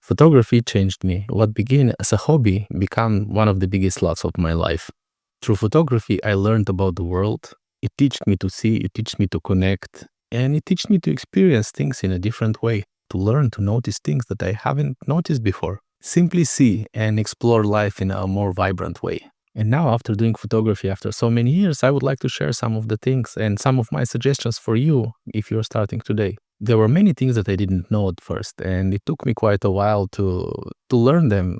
Photography changed me. What began as a hobby became one of the biggest loves of my life. Through photography, I learned about the world. It taught me to see, it taught me to connect, and it taught me to experience things in a different way, to learn to notice things that I haven't noticed before. Simply see and explore life in a more vibrant way. And now, after doing photography after so many years, I would like to share some of the things and some of my suggestions for you if you're starting today. There were many things that I didn't know at first, and it took me quite a while to learn them.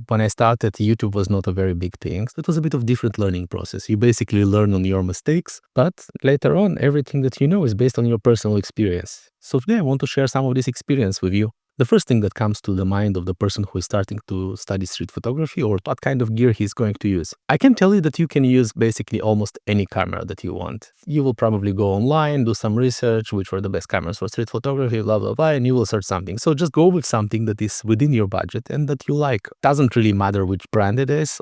When I started, YouTube was not a very big thing. So it was a bit of different learning process. You basically learn on your mistakes, but later on, everything that you know is based on your personal experience. So today I want to share some of this experience with you. The first thing that comes to the mind of the person who is starting to study street photography or what kind of gear he's going to use. I can tell you that you can use basically almost any camera that you want. You will probably go online, do some research, which were the best cameras for street photography, blah, blah, blah, and you will search something. So just go with something that is within your budget and that you like. Doesn't really matter which brand it is.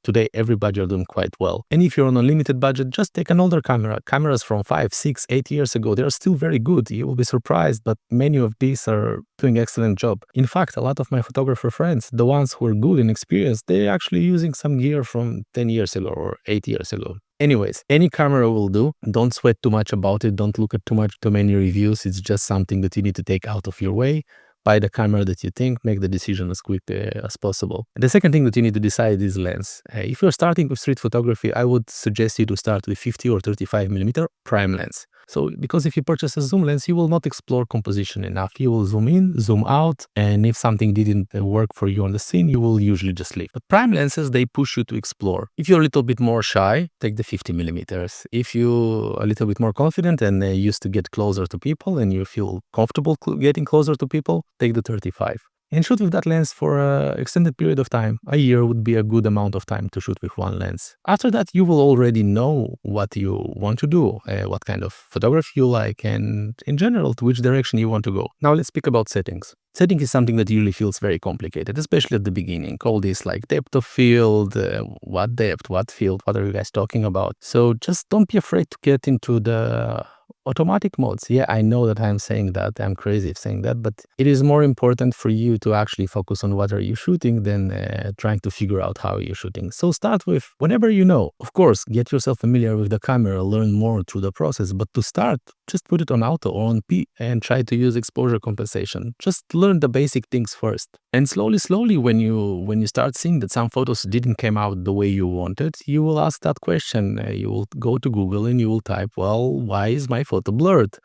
Today, everybody are doing quite well. And if you're on a limited budget, just take an older camera. Cameras from 5, 6, 8 years ago, they're still very good. You will be surprised, but many of these are doing excellent job. In fact, a lot of my photographer friends, the ones who are good and experienced, they're actually using some gear from 10 years ago or 8 years ago. Anyways, any camera will do. Don't sweat too much about it. Don't look at too many reviews. It's just something that you need to take out of your way. Buy the camera that you think, make the decision as quick as possible. And the second thing that you need to decide is lens. If you're starting with street photography, I would suggest you to start with 50 or 35mm prime lens. So, because if you purchase a zoom lens, you will not explore composition enough. You will zoom in, zoom out, and if something didn't work for you on the scene, you will usually just leave. But prime lenses, they push you to explore. If you're a little bit more shy, take the 50mm. If you're a little bit more confident and used to get closer to people and you feel comfortable getting closer to people, take the 35. And shoot with that lens for an extended period of time. A year would be a good amount of time to shoot with one lens. After that, you will already know what you want to do, what kind of photography you like, and in general, to which direction you want to go. Now let's speak about settings. Setting is something that usually feels very complicated, especially at the beginning. All this like depth of field, what depth, what field, what are you guys talking about? So just don't be afraid to get into the automatic modes. Yeah, I know that I'm saying that. I'm crazy of saying that, but it is more important for you to actually focus on what are you shooting than trying to figure out how you're shooting. So start with whenever you know. Of course, get yourself familiar with the camera, learn more through the process, but to start, just put it on auto or on P and try to use exposure compensation. Just learn the basic things first. And slowly, when you start seeing that some photos didn't come out the way you wanted, you will ask that question. You will go to Google and you will type, well, why is my photo blurred?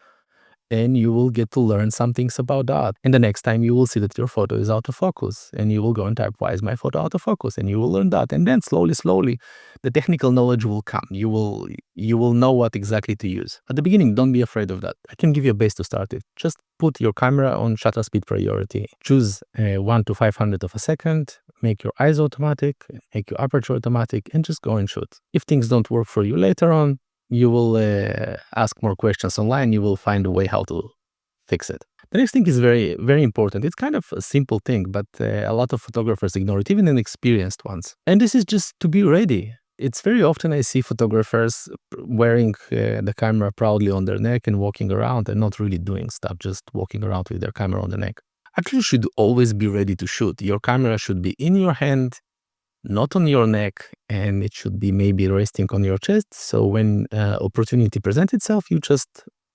And you will get to learn some things about that. And the next time you will see that your photo is out of focus and you will go and type, why is my photo out of focus? And you will learn that. And then slowly, the technical knowledge will come. You will know what exactly to use. At the beginning, don't be afraid of that. I can give you a base to start with. Just put your camera on shutter speed priority. Choose 1 to 500 of a second. Make your ISO automatic, make your aperture automatic, and just go and shoot. If things don't work for you later on, you will ask more questions online. You will find a way how to fix it. The next thing is very, very important. It's kind of a simple thing, but a lot of photographers ignore it, even inexperienced ones. And this is just to be ready. It's very often I see photographers wearing the camera proudly on their neck and walking around and not really doing stuff, just walking around with their camera on the neck. Actually, you should always be ready to shoot. Your camera should be in your hand, not on your neck, and it should be maybe resting on your chest. So when opportunity presents itself, you just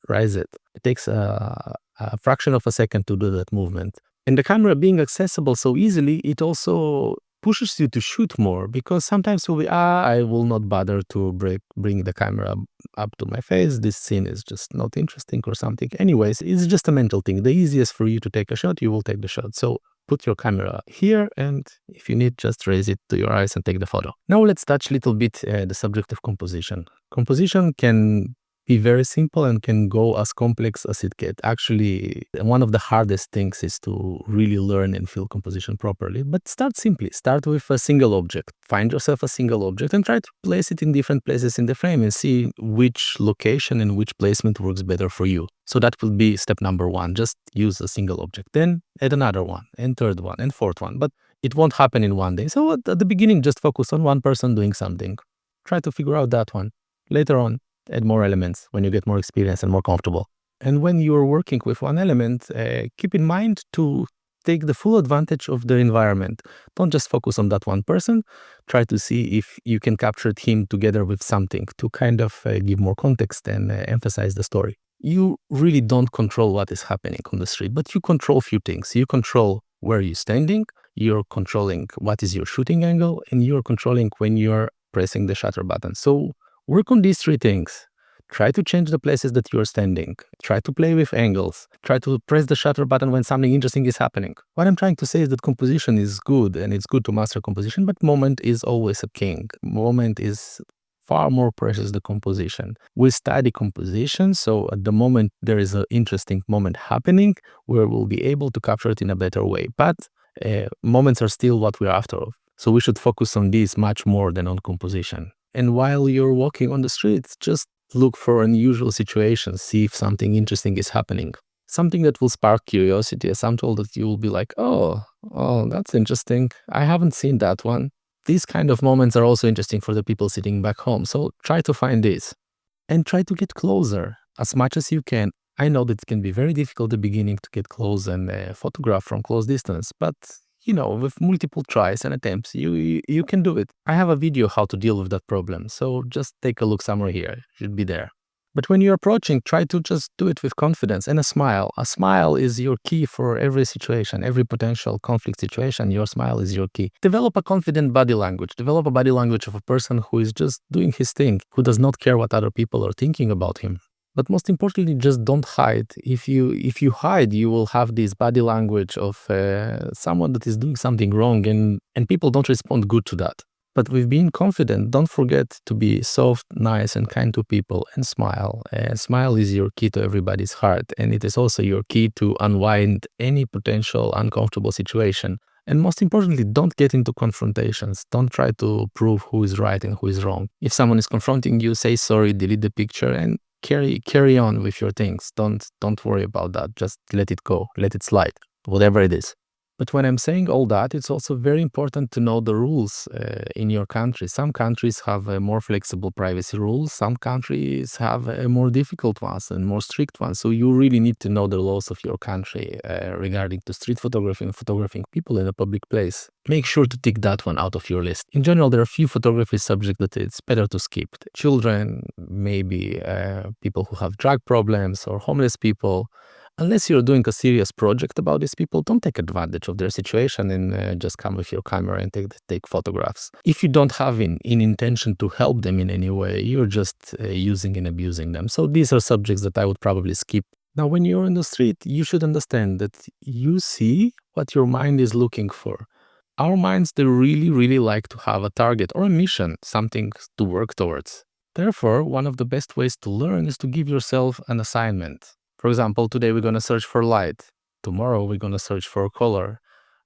raise it. It takes a fraction of a second to do that movement. And the camera being accessible so easily, it also pushes you to shoot more, because sometimes you'll be, I will not bother to bring the camera up to my face. This scene is just not interesting or something. Anyways, it's just a mental thing. The easiest for you to take a shot, you will take the shot. So put your camera here, and if you need, just raise it to your eyes and take the photo. Now let's touch a little bit the subject of composition. Composition can be very simple and can go as complex as it gets. Actually, one of the hardest things is to really learn and feel composition properly. But start simply. Start with a single object. Find yourself a single object and try to place it in different places in the frame and see which location and which placement works better for you. So that will be step number 1. Just use a single object. Then add another one, and third one, and fourth one. But it won't happen in one day. So at the beginning, just focus on one person doing something. Try to figure out that one. Later on, add more elements when you get more experience and more comfortable. And when you're working with one element, keep in mind to take the full advantage of the environment. Don't just focus on that one person. Try to see if you can capture him together with something to kind of give more context and emphasize the story. You really don't control what is happening on the street, but you control a few things. You control where you're standing, you're controlling what is your shooting angle, and you're controlling when you're pressing the shutter button. So work on these three things. Try to change the places that you're standing. Try to play with angles. Try to press the shutter button when something interesting is happening. What I'm trying to say is that composition is good and it's good to master composition, but moment is always a king. Moment is far more precious than composition. We study composition, so at the moment there is an interesting moment happening where we'll be able to capture it in a better way. But moments are still what we're after. So we should focus on these much more than on composition. And while you're walking on the streets, just look for unusual situations, see if something interesting is happening. Something that will spark curiosity, something that you will be like, oh, that's interesting. I haven't seen that one. These kind of moments are also interesting for the people sitting back home. So try to find these and try to get closer as much as you can. I know that it can be very difficult at the beginning to get close and photograph from close distance, but with multiple tries and attempts, you can do it. I have a video how to deal with that problem, so just take a look somewhere here. It should be there. But when you're approaching, try to just do it with confidence and a smile. A smile is your key for every situation, every potential conflict situation. Your smile is your key. Develop a confident body language. Develop a body language of a person who is just doing his thing, who does not care what other people are thinking about him. But most importantly, just don't hide. If you hide, you will have this body language of someone that is doing something wrong, and people don't respond good to that. But with being confident, don't forget to be soft, nice, and kind to people, and smile. Smile is your key to everybody's heart, and it is also your key to unwind any potential uncomfortable situation. And most importantly, don't get into confrontations. Don't try to prove who is right and who is wrong. If someone is confronting you, say sorry, delete the picture, and carry on with your things. Don't worry about that. Just let it go. Let it slide, whatever it is. But when I'm saying all that, it's also very important to know the rules in your country. Some countries have more flexible privacy rules. Some countries have more difficult ones and more strict ones. So you really need to know the laws of your country regarding to street photography and photographing people in a public place. Make sure to tick that one out of your list. In general, there are a few photography subjects that it's better to skip. Children, maybe people who have drug problems or homeless people. Unless you're doing a serious project about these people, don't take advantage of their situation and just come with your camera and take photographs. If you don't have in intention to help them in any way, you're just using and abusing them. So these are subjects that I would probably skip. Now, when you're in the street, you should understand that you see what your mind is looking for. Our minds, they really, really like to have a target or a mission, something to work towards. Therefore, one of the best ways to learn is to give yourself an assignment. For example, today we're going to search for light. Tomorrow we're going to search for color.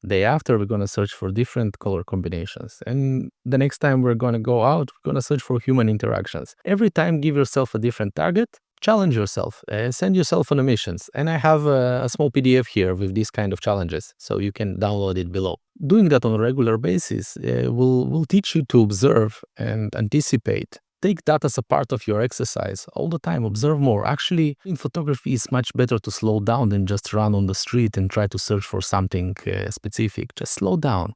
Day after we're going to search for different color combinations. And the next time we're going to go out, we're going to search for human interactions. Every time give yourself a different target, challenge yourself, send yourself on a missions. And I have a small PDF here with these kind of challenges, so you can download it below. Doing that on a regular basis will teach you to observe and anticipate. Take that as a part of your exercise all the time. Observe more. Actually, in photography, it's much better to slow down than just run on the street and try to search for something specific. Just slow down.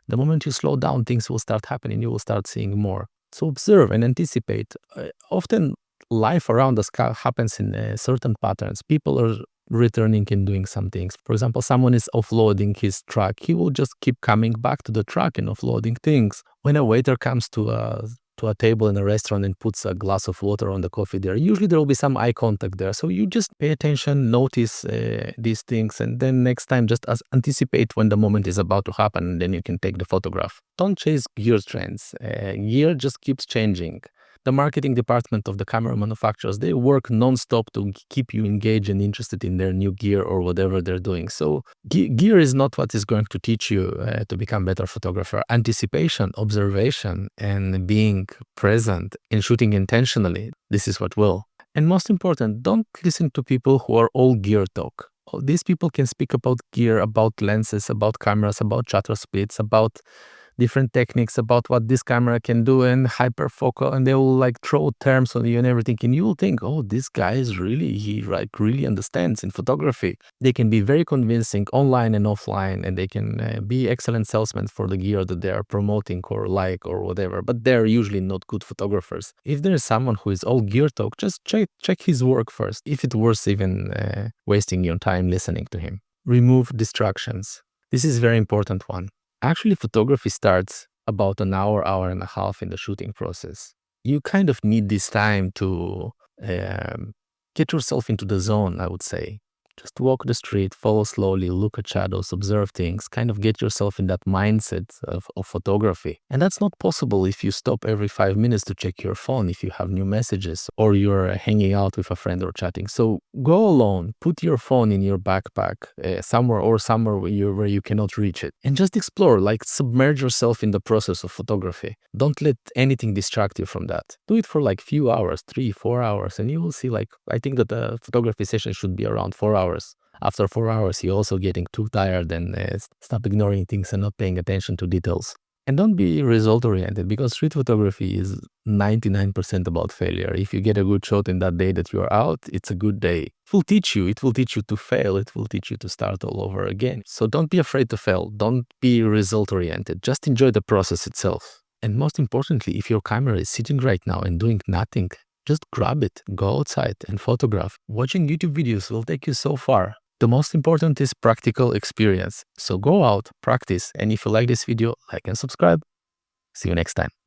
The moment you slow down, things will start happening. You will start seeing more. So observe and anticipate. Often, life around us happens in certain patterns. People are returning and doing some things. For example, someone is offloading his truck. He will just keep coming back to the truck and offloading things. When a waiter comes to a table in a restaurant and puts a glass of water on the coffee there, usually there will be some eye contact there. So you just pay attention, notice these things, and then next time just anticipate when the moment is about to happen, and then you can take the photograph. Don't chase gear trends. Gear just keeps changing. The marketing department of the camera manufacturers, they work non-stop to keep you engaged and interested in their new gear or whatever they're doing. So gear is not what is going to teach you to become a better photographer. Anticipation, observation, and being present and shooting intentionally, this is what will. And most important, don't listen to people who are all gear talk. These people can speak about gear, about lenses, about cameras, about shutter speeds, about different techniques about what this camera can do and hyperfocal, and they will like throw terms on you and everything, and you will think, oh, this guy is he like really understands in photography. They can be very convincing online and offline, and they can be excellent salesmen for the gear that they are promoting or whatever, but they're usually not good photographers. If there is someone who is all gear talk, just check his work first, if it's worth even wasting your time listening to him. Remove distractions. This is a very important one. Actually, photography starts about an hour and a half in the shooting process. You kind of need this time to get yourself into the zone, I would say. Just walk the street, follow slowly, look at shadows, observe things, kind of get yourself in that mindset of photography. And that's not possible if you stop every 5 minutes to check your phone, if you have new messages, or you're hanging out with a friend or chatting. So go alone, put your phone in your backpack somewhere where you cannot reach it, and just explore, like submerge yourself in the process of photography. Don't let anything distract you from that. Do it for like few hours, 3-4 hours, and you will see, like, I think that the photography session should be around 4 hours. After 4 hours, you're also getting too tired and stop ignoring things and not paying attention to details. And don't be result-oriented, because street photography is 99% about failure. If you get a good shot in that day that you're out, it's a good day. It will teach you to fail. It will teach you to start all over again. So don't be afraid to fail. Don't be result-oriented. Just enjoy the process itself. And most importantly, if your camera is sitting right now and doing nothing, just grab it, go outside and photograph. Watching YouTube videos will take you so far. The most important is practical experience. So go out, practice, and if you like this video, like and subscribe. See you next time.